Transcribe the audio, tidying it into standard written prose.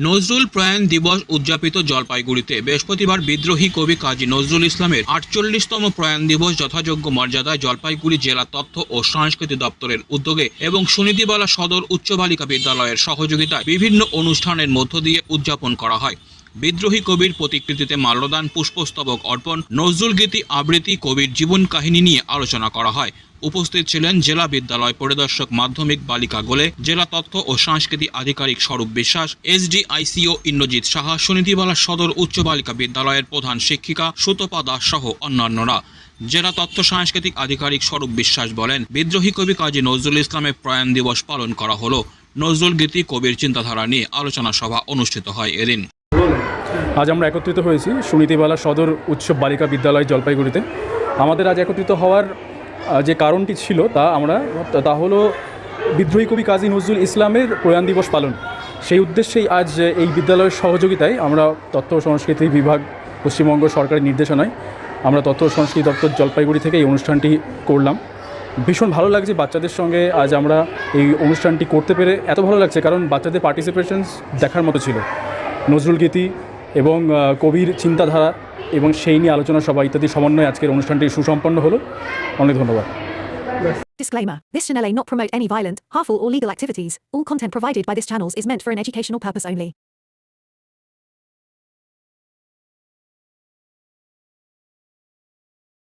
নজরুল প্রয়াণ দিবস উদযাপিত জলপাইগুড়িতে বৃহস্পতিবার বিদ্রোহী কবি কাজী নজরুল ইসলামের ৪৮তম প্রয়াণ দিবস যথাযোগ্য মর্যাদায় জলপাইগুড়ি জেলা তথ্য ও সংস্কৃতি দপ্তরের উদ্যোগে এবং সুনীতিবালা সদর উচ্চ বালিকা বিদ্যালয়ের সহযোগিতায় বিভিন্ন অনুষ্ঠানের মধ্য দিয়ে উদযাপন করা হয়। বিদ্রোহী কবির প্রতিকৃতিতে মাল্যদান, পুষ্পস্তবক অর্পণ, নজরুল গীতি আবৃত্তি, কবির জীবন কাহিনী নিয়ে আলোচনা করা হয়। উপস্থিত ছিলেন জেলা বিদ্যালয় পরিদর্শক মাধ্যমিক বালিকা গোলে, জেলা তথ্য ও সংস্কৃতি আধিকারিক স্বরূপ বিশ্বাস, এসডিআইসিও ইন্দ্রজিৎ সাহা, সুনীতিবালা সদর উচ্চ বালিকা বিদ্যালয়ের প্রধান শিক্ষিকা সুতপা দাস সহ অন্যান্যরা। জেলা তথ্য সাংস্কৃতিক আধিকারিক স্বরূপ বিশ্বাস বলেন, বিদ্রোহী কবি কাজী নজরুল ইসলামের প্রয়াণ দিবস পালন করা হলো। নজরুল গীতি, কবির চিন্তাধারা নিয়ে আলোচনা সভা অনুষ্ঠিত হয় এদিন। আজ আমরা একত্রিত হয়েছি সুনীতিবালা সদর উচ্চ বালিকা বিদ্যালয় জলপাইগুড়িতে। আমাদের আজ একত্রিত হওয়ার যে কারণটি ছিল তা হলো বিদ্রোহী কবি কাজী নজরুল ইসলামের প্রয়াণ দিবস পালন। সেই উদ্দেশ্যেই আজ এই বিদ্যালয়ের সহযোগিতায় আমরা তথ্য ও সংস্কৃতি বিভাগ, পশ্চিমবঙ্গ সরকারের নির্দেশনায় আমরা তথ্য ও সংস্কৃতি দপ্তর জলপাইগুড়ি থেকে এই অনুষ্ঠানটি করলাম। ভীষণ ভালো লাগছে বাচ্চাদের সঙ্গে আজ আমরা এই অনুষ্ঠানটি করতে পেরে। এত ভালো লাগছে কারণ বাচ্চাদের পার্টিসিপেশনস দেখার মতো ছিল। নজরুল গীতি এবং কবির চিন্তাধারা এবং সেই নিয়ে আলোচনা সভা ইত্যাদি সমন্বয়ে আজকের অনুষ্ঠানটি সুসম্পন্ন হলো। অনেক ধন্যবাদ। Disclaimer. This channel may not promote any violent, harmful or legal activities. All content provided by this channel is meant for an educational purpose only.